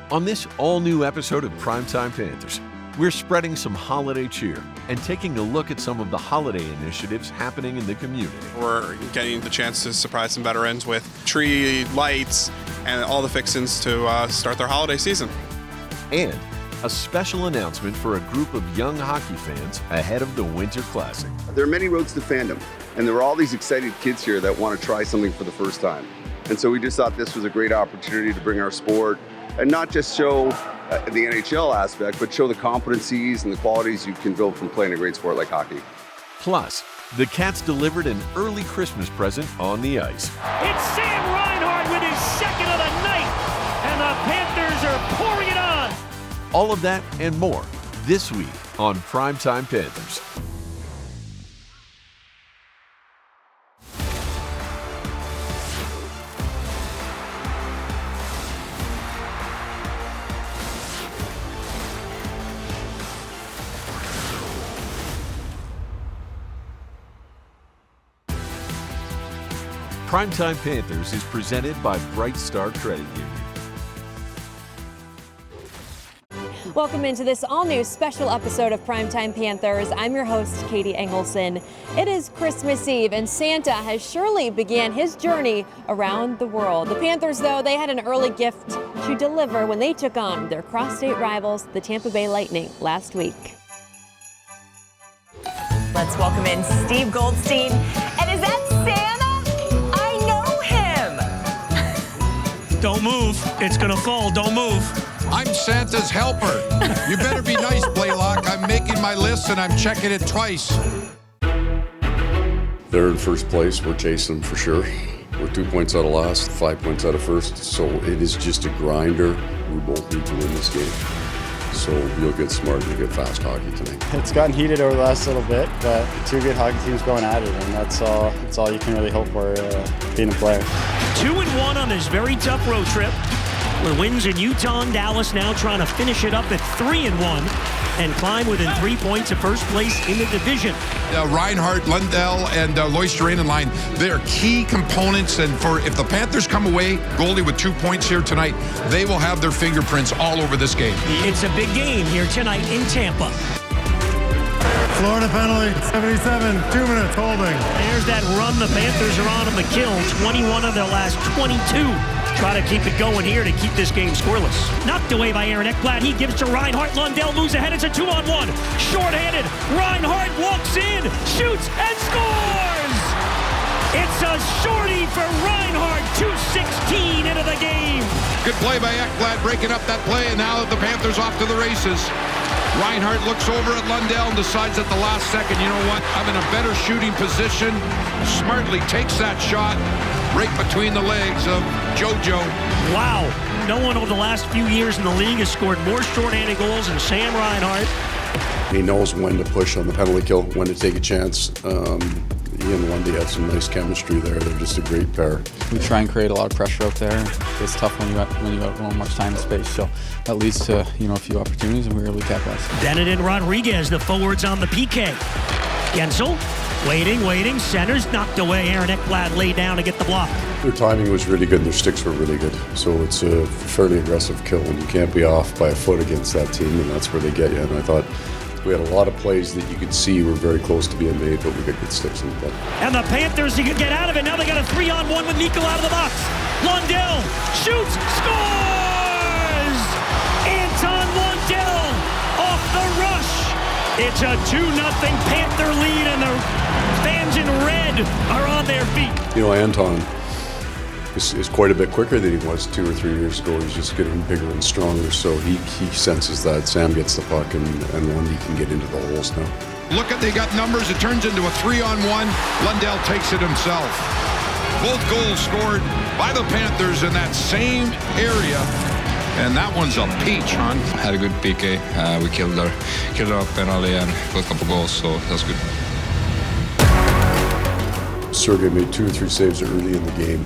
On this all-new episode of Primetime Panthers, we're spreading some holiday cheer and taking a look at some of the holiday initiatives happening in the community. We're getting the chance to surprise some veterans with tree lights and all the fixings to start their holiday season. And a special announcement for a group of young hockey fans ahead of the Winter Classic. There are many roads to fandom, and there are all these excited kids here that want to try something for the first time. And so we just thought this was a great opportunity to bring our sport and not just show the NHL aspect, but show the competencies and the qualities you can build from playing a great sport like hockey. Plus, the Cats delivered an early Christmas present on the ice. It's Sam Reinhart with his second of the night, and the Panthers are pouring it on. All of that and more this week on Primetime Panthers. Primetime Panthers is presented by Bright Star Credit Union. Welcome into this all-new special episode of Primetime Panthers. I'm your host, Katie Engelson. It is Christmas Eve, and Santa has surely began his journey around the world. The Panthers, though, they had an early gift to deliver when they took on their cross-state rivals, the Tampa Bay Lightning, last week. Let's welcome in Steve Goldstein. And is that Santa? Don't move. It's going to fall. Don't move. I'm Santa's helper. You better be nice, Blaylock. I'm making my list and I'm checking it twice. They're in first place. We're chasing them for sure. We're 2 points out of last, 5 points out of first. So it is just a grinder. We both need to win this game. So we'll get smart and get fast hockey tonight. It's gotten heated over the last little bit, but two good hockey teams going at it, and that's all you can really hope for being a player. 2-1 on this very tough road trip. With wins in Utah and Dallas, now trying to finish it up at 3-1 and climb within 3 points of first place in the division. Reinhart, Lundell, and Loisterainen line, they're key components, and if the Panthers come away, Goldie, with 2 points here tonight, they will have their fingerprints all over this game. It's a big game here tonight in Tampa. Florida penalty, 77, 2 minutes holding. There's that run the Panthers are on the kill, 21 of their last 22. Try to keep it going here to keep this game scoreless. Knocked away by Aaron Ekblad. He gives to Reinhart. Lundell moves ahead. It's a 2-on-1. Short-handed. Reinhart walks in, shoots, and scores! It's a shorty for Reinhart. 2:16 into the game. Good play by Ekblad, breaking up that play, and now the Panthers off to the races. Reinhart looks over at Lundell and decides at the last second, you know what, I'm in a better shooting position. Smartly takes that shot right between the legs of JoJo. Wow. No one over the last few years in the league has scored more shorthanded goals than Sam Reinhart. He knows when to push on the penalty kill, when to take a chance. He and Lundy have some nice chemistry there. They're just a great pair. We try and create a lot of pressure out there. It's tough when you don't much time and space, so that leads to a few opportunities, and we really capitalize. Bennett and Rodriguez, the forwards on the PK. Gensel, waiting, centers, knocked away. Aaron Ekblad laid down to get the block. Their timing was really good and their sticks were really good. So it's a fairly aggressive kill, and you can't be off by a foot against that team, and that's where they get you. And I thought we had a lot of plays that you could see were very close to being made, but we got good sticks in the butt. And the Panthers, you can get out of it. Now they got a 3-on-1 with Mikko out of the box. Lundell shoots, scores! Anton Lundell off the rush. It's a 2-0 Panther lead, and the fans in red are on their feet. Anton is quite a bit quicker than he was 2 or 3 years ago. He's just getting bigger and stronger, so he senses that. Sam gets the puck, and Lundy can get into the holes now. Look at, they got numbers. It turns into a 3-on-1. Lundell takes it himself. Both goals scored by the Panthers in that same area. And that one's a peach, hon. Had a good PK. We killed our penalty and got a couple goals, so that's good. Sergei made 2 or 3 saves early in the game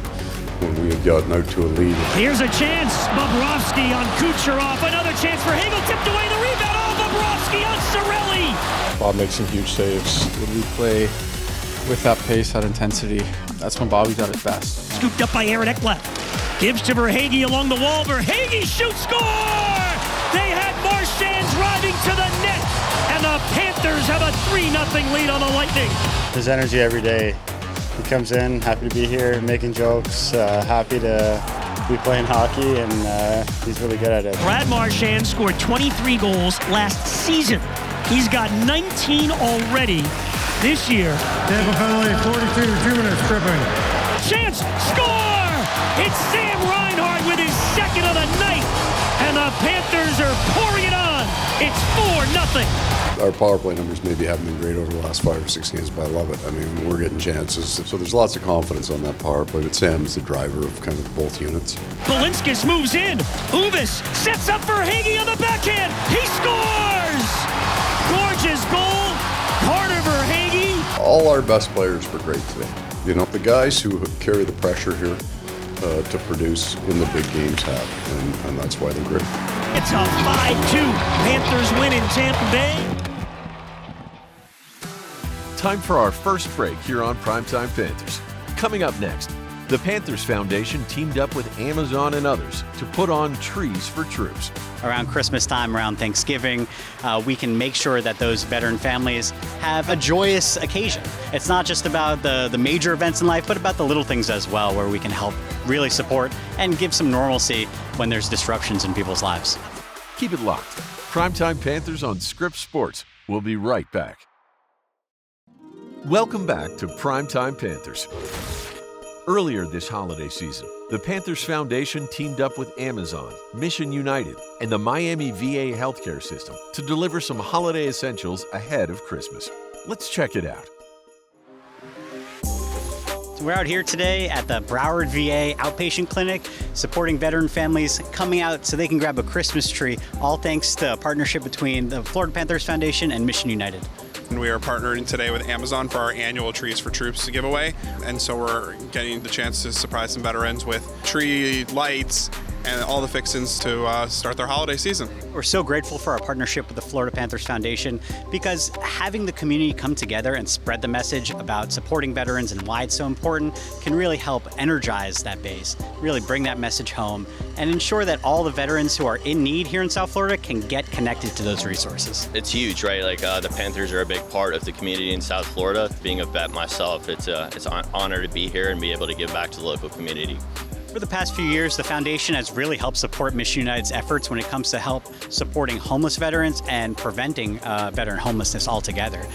when we had gotten out to a lead. Here's a chance. Bobrovsky on Kucherov. Another chance for Hagel. Tipped away the rebound. Oh, Bobrovsky on Cirelli. Bob makes some huge saves. When we play with that pace, that intensity, that's when Bobby's at his best. Scooped up by Aaron Ekblad. Gives to Verhaeghe along the wall. Verhaeghe shoots, score! They had Marchand driving to the net, and the Panthers have a 3-0 lead on the Lightning. There's energy every day. He comes in, happy to be here, making jokes, happy to be playing hockey, and he's really good at it. Brad Marchand scored 23 goals last season. He's got 19 already this year. Tampa penalty, 42, 2 minutes, tripping. Chance, score! It's Sam Reinhart with his second of the night, and the Panthers are pouring it on. It's 4-0. Our power play numbers maybe haven't been great over the last 5 or 6 games, but I love it. I mean, we're getting chances. So there's lots of confidence on that power play, but Sam's the driver of kind of both units. Balinskis moves in. Uvis sets up for Verhaeghe on the backhand. He scores! Gorgeous goal. Carter Verhaeghe. All our best players were great today. You know, the guys who carry the pressure here to produce in the big games have, and that's why they're great. It's a 5-2 Panthers win in Tampa Bay. Time for our first break here on Primetime Panthers. Coming up next, the Panthers Foundation teamed up with Amazon and others to put on trees for troops. Around Christmas time, around Thanksgiving, we can make sure that those veteran families have a joyous occasion. It's not just about the major events in life, but about the little things as well, where we can help really support and give some normalcy when there's disruptions in people's lives. Keep it locked. Primetime Panthers on Scripps Sports. We'll be right back. Welcome back to Primetime Panthers. Earlier this holiday season, the Panthers Foundation teamed up with Amazon, Mission United, and the Miami VA healthcare system to deliver some holiday essentials ahead of Christmas. Let's check it out. So we're out here today at the Broward VA outpatient clinic, supporting veteran families coming out so they can grab a Christmas tree, all thanks to a partnership between the Florida Panthers Foundation and Mission United. And we are partnering today with Amazon for our annual Trees for Troops to give away. And so we're getting the chance to surprise some veterans with tree lights and all the fixings to start their holiday season. We're so grateful for our partnership with the Florida Panthers Foundation, because having the community come together and spread the message about supporting veterans and why it's so important can really help energize that base, really bring that message home, and ensure that all the veterans who are in need here in South Florida can get connected to those resources. It's huge, right? Like the Panthers are a big part of the community in South Florida. Being a vet myself, it's an honor to be here and be able to give back to the local community. For the past few years, the foundation has really helped support Mission United's efforts when it comes to help supporting homeless veterans and preventing veteran homelessness altogether,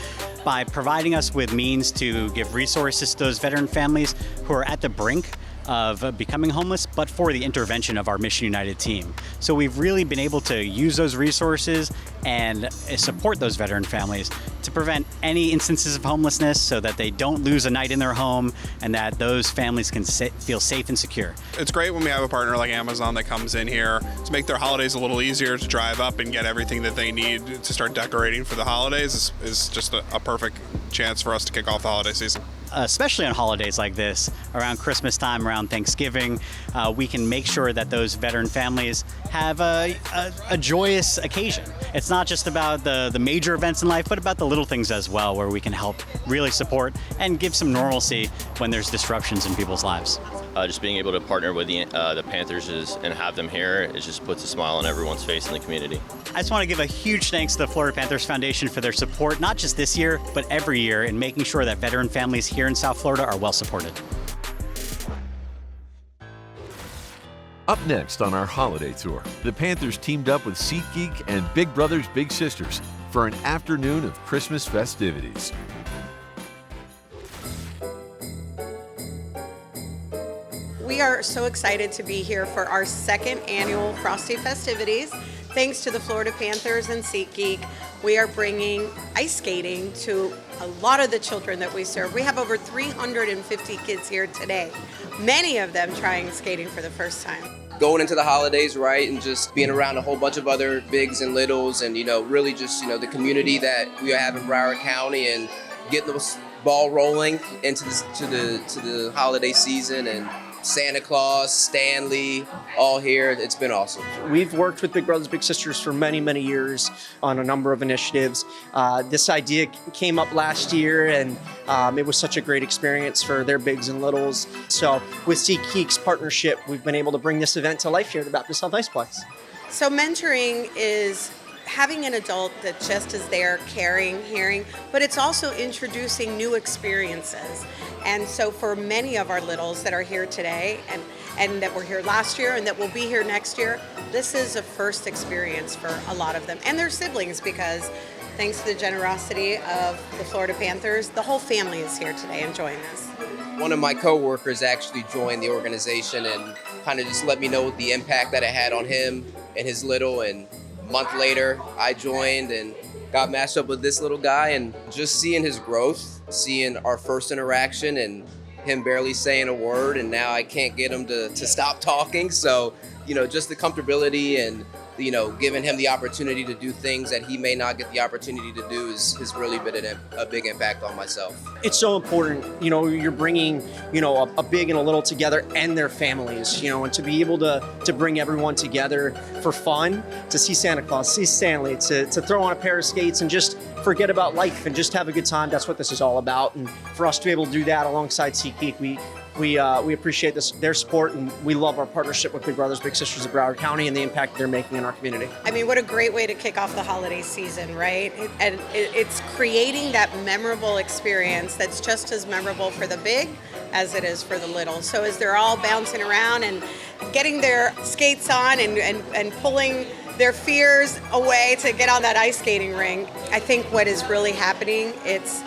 by providing us with means to give resources to those veteran families who are at the brink of becoming homeless, but for the intervention of our Mission United team. So we've really been able to use those resources and support those veteran families to prevent any instances of homelessness, so that they don't lose a night in their home and that those families can feel safe and secure. It's great when we have a partner like Amazon that comes in here to make their holidays a little easier, to drive up and get everything that they need to start decorating for the holidays. Is just a perfect chance for us to kick off the holiday season. Especially on holidays like this, around Christmas time, around Thanksgiving, we can make sure that those veteran families have a joyous occasion. It's not just about the major events in life, but about the little things as well, where we can help really support and give some normalcy when there's disruptions in people's lives. Just being able to partner with the Panthers and have them here, it just puts a smile on everyone's face in the community. I just want to give a huge thanks to the Florida Panthers Foundation for their support, not just this year, but every year, in making sure that veteran families here in South Florida are well supported. Up next on our holiday tour, the Panthers teamed up with SeatGeek and Big Brothers Big Sisters for an afternoon of Christmas festivities. We are so excited to be here for our second annual Frosty festivities. Thanks to the Florida Panthers and SeatGeek, we are bringing ice skating to a lot of the children that we serve. We have over 350 kids here today, many of them trying skating for the first time. Going into the holidays, right, and just being around a whole bunch of other bigs and littles, and really just the community that we have in Broward County, and getting the ball rolling into the holiday season, and Santa Claus, Stanley, all here. It's been awesome. We've worked with Big Brothers Big Sisters for many, many years on a number of initiatives. This idea came up last year, and it was such a great experience for their bigs and littles. So with SeatGeek's partnership, we've been able to bring this event to life here at the Baptist Health Iceplex. So mentoring is having an adult that just is there, caring, hearing, but it's also introducing new experiences. And so for many of our littles that are here today and that were here last year and that will be here next year, this is a first experience for a lot of them and their siblings, because thanks to the generosity of the Florida Panthers, the whole family is here today enjoying this. One of my coworkers actually joined the organization and kind of just let me know the impact that it had on him and his little, and a month later I joined and got matched up with this little guy, and just seeing his growth, seeing our first interaction and him barely saying a word, and now I can't get him to stop talking. So, just the comfortability and, giving him the opportunity to do things that he may not get the opportunity to do has really been a big impact on myself. It's so important, you're bringing, a big and a little together and their families, and to be able to bring everyone together for fun, to see Santa Claus, see Stanley, to throw on a pair of skates and just forget about life and just have a good time. That's what this is all about. And for us to be able to do that alongside SeatGeek, we appreciate their support, and we love our partnership with Big Brothers Big Sisters of Broward County and the impact they're making in our community. I mean, what a great way to kick off the holiday season, right? And it's creating that memorable experience that's just as memorable for the big as it is for the little. So as they're all bouncing around and getting their skates on and pulling their fears away to get on that ice skating rink, I think what is really happening, it's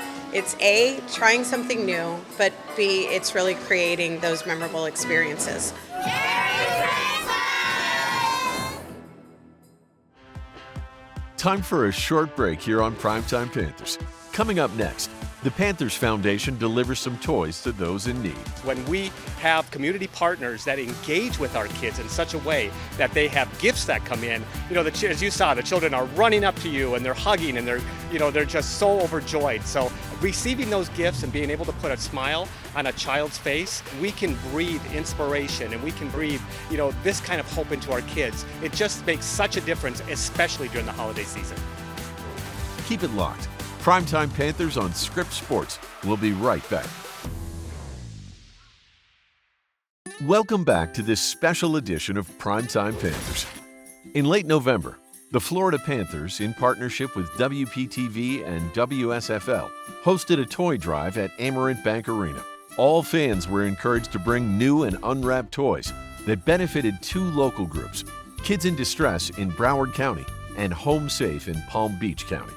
A, trying something new, but B, it's really creating those memorable experiences. Time for a short break here on Primetime Panthers. Coming up next, the Panthers Foundation delivers some toys to those in need. When we have community partners that engage with our kids in such a way that they have gifts that come in, as you saw, the children are running up to you and they're hugging and they're just so overjoyed. So receiving those gifts and being able to put a smile on a child's face, we can breathe inspiration and we can breathe, this kind of hope into our kids. It just makes such a difference, especially during the holiday season. Keep it locked. Primetime Panthers on Script Sports. We'll be right back. Welcome back to this special edition of Primetime Panthers. In late November, the Florida Panthers, in partnership with WPTV and WSFL, hosted a toy drive at Amerant Bank Arena. All fans were encouraged to bring new and unwrapped toys that benefited two local groups, Kids in Distress in Broward County and Home Safe in Palm Beach County.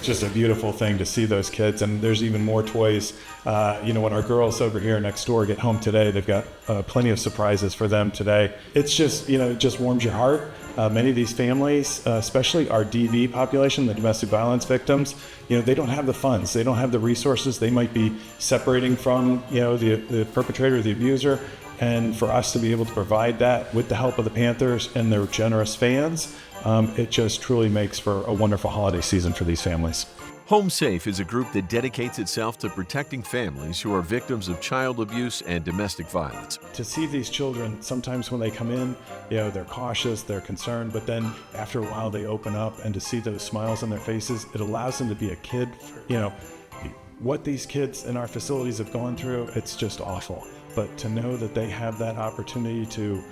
Just a beautiful thing to see those kids, and there's even more toys. When our girls over here next door get home today, they've got plenty of surprises for them today. It's just, it just warms your heart. Many of these families, especially our DV population, the domestic violence victims, they don't have the funds, they don't have the resources. They might be separating from, the perpetrator, the abuser. And for us to be able to provide that with the help of the Panthers and their generous fans, it just truly makes for a wonderful holiday season for these families. Home Safe is a group that dedicates itself to protecting families who are victims of child abuse and domestic violence. To see these children, sometimes when they come in, they're cautious, they're concerned, but then after a while they open up, and to see those smiles on their faces, it allows them to be a kid. What these kids in our facilities have gone through, it's just awful. But to know that they have that opportunity to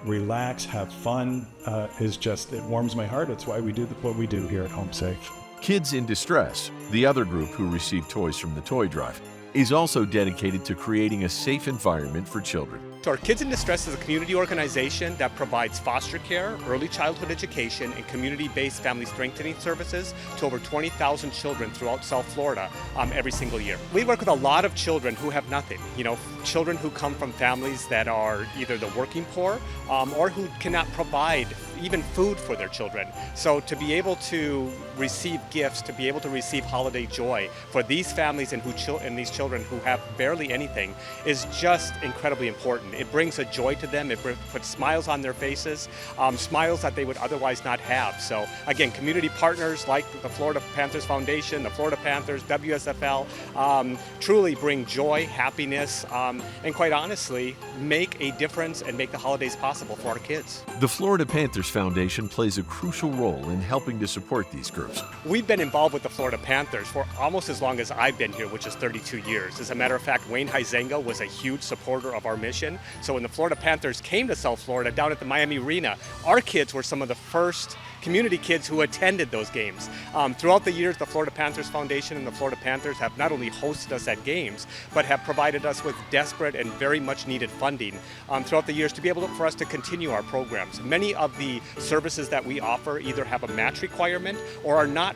relax, have fun, it warms my heart. It's why we do what we do here at Home Safe. Kids in Distress, the other group who received toys from the toy drive, is also dedicated to creating a safe environment for children. So our Kids in Distress is a community organization that provides foster care, early childhood education, and community-based family strengthening services to over 20,000 children throughout South Florida every single year. We work with a lot of children who have nothing, children who come from families that are either the working poor or who cannot provide even food for their children. So to be able to receive gifts, to be able to receive holiday joy for these families and these children who have barely anything is just incredibly important. It brings a joy to them. It puts smiles on their faces, smiles that they would otherwise not have. So again, community partners like the Florida Panthers Foundation, the Florida Panthers, WSFL, truly bring joy, happiness, and quite honestly, make a difference and make the holidays possible for our kids. The Florida Panthers Foundation plays a crucial role in helping to support these groups. We've been involved with the Florida Panthers for almost as long as I've been here, which is 32 years. As a matter of fact, Wayne Huizenga was a huge supporter of our mission. So when the Florida Panthers came to South Florida down at the Miami Arena, our kids were some of the first community kids who attended those games. Throughout the years, the Florida Panthers Foundation and the Florida Panthers have not only hosted us at games, but have provided us with desperate and very much needed funding throughout the years to be able for us to continue our programs. Many of the services that we offer either have a match requirement or are not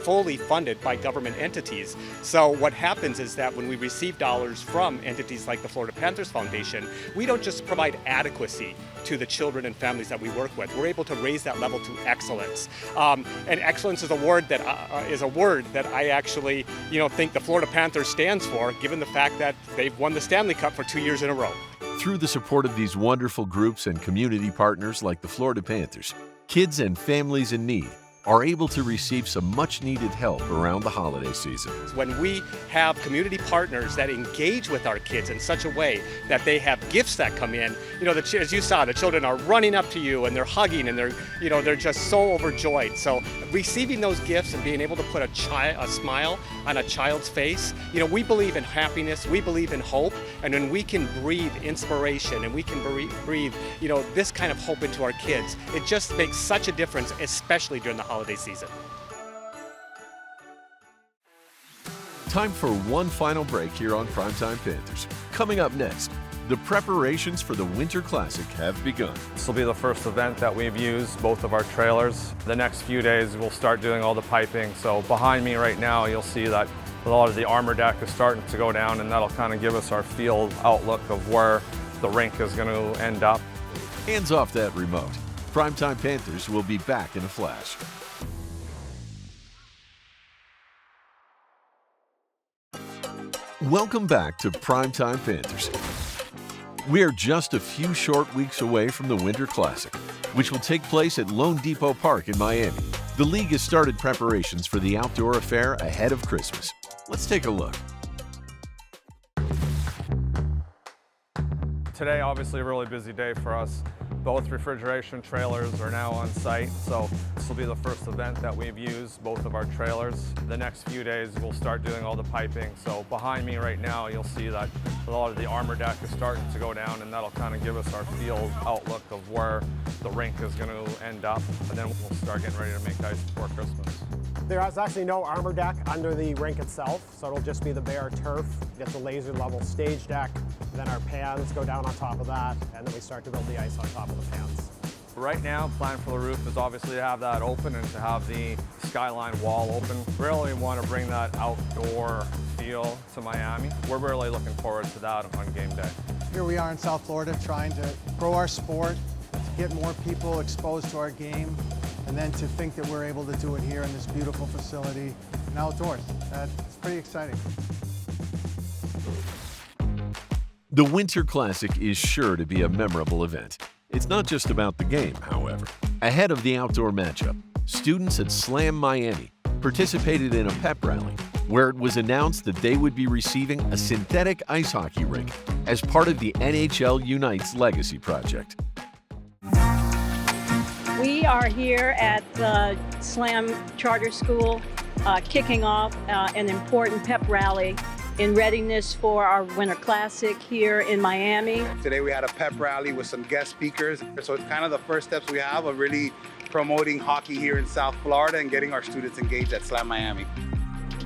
fully funded by government entities. So what happens is that when we receive dollars from entities like the Florida Panthers Foundation, we don't just provide adequacy to the children and families that we work with. We're able to raise that level to excellence. And excellence is a word that I actually think the Florida Panthers stands for, given the fact that they've won the Stanley Cup for 2 years in a row. Through the support of these wonderful groups and community partners like the Florida Panthers, kids and families in need are able to receive some much-needed help around the holiday season. When we have community partners that engage with our kids in such a way that they have gifts that come in, as you saw, the children are running up to you and they're hugging and they're just so overjoyed. So receiving those gifts and being able to put a smile on a child's face, we believe in happiness, we believe in hope, and when we can breathe inspiration and we can breathe, this kind of hope into our kids, it just makes such a difference, especially during the holiday season. Time for one final break here on Primetime Panthers. Coming up next, the preparations for the Winter Classic have begun. This will be the first event that we've used both of our trailers. The next few days we'll start doing all the piping. So behind me right now you'll see that a lot of the armor deck is starting to go down, and that'll kind of give us our field outlook of where the rink is going to end up. Hands off that remote. Primetime Panthers will be back in a flash. Welcome back to Primetime Panthers. We are just a few short weeks away from the Winter Classic, which will take place at Lone Depot Park in Miami. The league has started preparations for the outdoor affair ahead of Christmas. Let's take a look. Today, obviously a really busy day for us. Both refrigeration trailers are now on site, so this will be the first event that we've used both of our trailers. The next few days we'll start doing all the piping. So behind me right now you'll see that a lot of the armor deck is starting to go down, and that'll kind of give us our field outlook of where the rink is going to end up, and then we'll start getting ready to make ice before Christmas. There is actually no armor deck under the rink itself, so it'll just be the bare turf. It's a laser level stage deck, then our pans go down on top of that, and then we start to build the ice on top of the pans. Right now, plan for the roof is obviously to have that open and to have the skyline wall open. Really want to bring that outdoor feel to Miami. We're really looking forward to that on game day. Here we are in South Florida trying to grow our sport, to get more people exposed to our game, and then to think that we're able to do it here in this beautiful facility and outdoors. It's pretty exciting. The Winter Classic is sure to be a memorable event. It's not just about the game, however. Ahead of the outdoor matchup, students at Slam Miami participated in a pep rally where it was announced that they would be receiving a synthetic ice hockey rink as part of the NHL Unites Legacy Project. We are here at the Slam Charter School kicking off an important pep rally in readiness for our Winter Classic here in Miami. Today we had a pep rally with some guest speakers. So it's kind of the first steps we have of really promoting hockey here in South Florida and getting our students engaged at Slam Miami.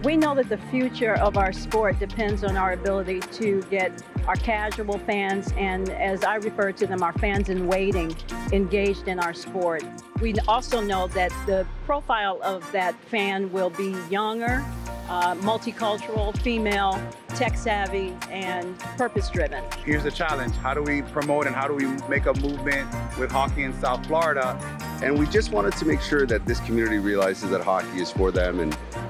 We know that the future of our sport depends on our ability to get our casual fans, and as I refer to them, our fans in waiting, engaged in our sport. We also know that the profile of that fan will be younger, multicultural, female, tech-savvy, and purpose-driven. Here's the challenge. How do we promote and how do we make a movement with hockey in South Florida? And we just wanted to make sure that this community realizes that hockey is for them,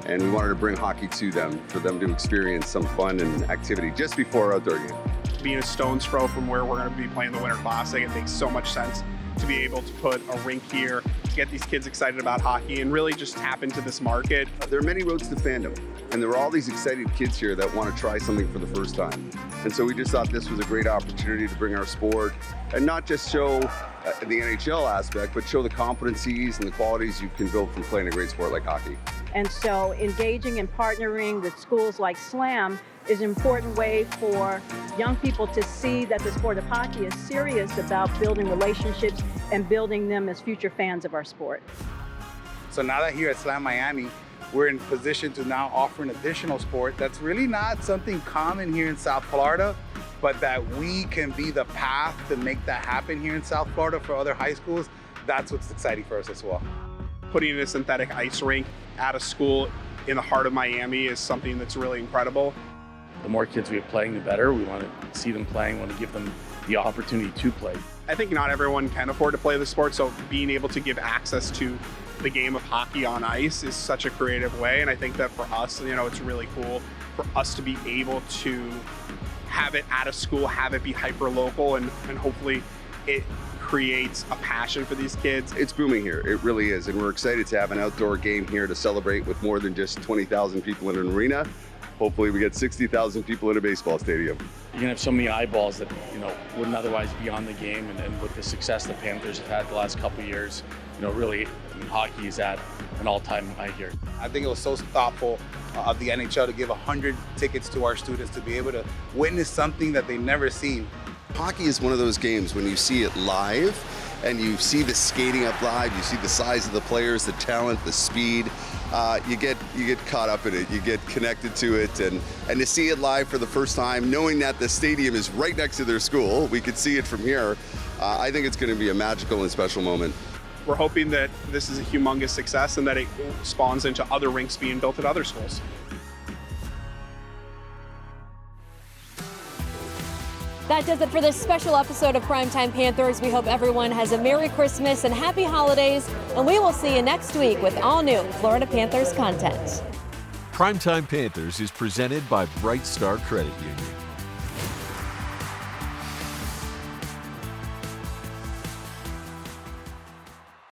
and we wanted to bring hockey to them for them to experience some fun and activity just before our outdoor game. being a stone's throw from where we're going to be playing the Winter Classic, it makes so much sense to be able to put a rink here, to get these kids excited about hockey and really just tap into this market. There are many roads to fandom, and there are all these excited kids here that want to try something for the first time. And so we just thought this was a great opportunity to bring our sport and not just show the NHL aspect, but show the competencies and the qualities you can build from playing a great sport like hockey. And so engaging and partnering with schools like SLAM is an important way for young people to see that the sport of hockey is serious about building relationships and building them as future fans of our sport. So now that here at SLAM Miami, we're in position to now offer an additional sport that's really not something common here in South Florida, but that we can be the path to make that happen here in South Florida for other high schools. That's what's exciting for us as well. Putting in a synthetic ice rink at a school in the heart of Miami is something that's really incredible. The more kids we have playing, the better. We want to see them playing, want to give them the opportunity to play. I think not everyone can afford to play the sport, so being able to give access to the game of hockey on ice is such a creative way, and I think that for us, it's really cool for us to be able to have it at a school, have it be hyper-local, and hopefully it creates a passion for these kids. It's booming here, it really is, and we're excited to have an outdoor game here to celebrate with more than just 20,000 people in an arena. Hopefully we get 60,000 people in a baseball stadium. You're gonna have so many eyeballs that wouldn't otherwise be on the game, and with the success the Panthers have had the last couple of years, really, hockey is at an all-time high here. I think it was so thoughtful of the NHL to give 100 tickets to our students to be able to witness something that they've never seen. Hockey is one of those games when you see it live and you see the skating up live, you see the size of the players, the talent, the speed. You get caught up in it, you get connected to it, and to see it live for the first time, knowing that the stadium is right next to their school, we could see it from here. I think it's going to be a magical and special moment. We're hoping that this is a humongous success and that it spawns into other rinks being built at other schools. That does it for this special episode of Primetime Panthers. We hope everyone has a Merry Christmas and Happy Holidays, and we will see you next week with all new Florida Panthers content. Primetime Panthers is presented by Bright Star Credit Union.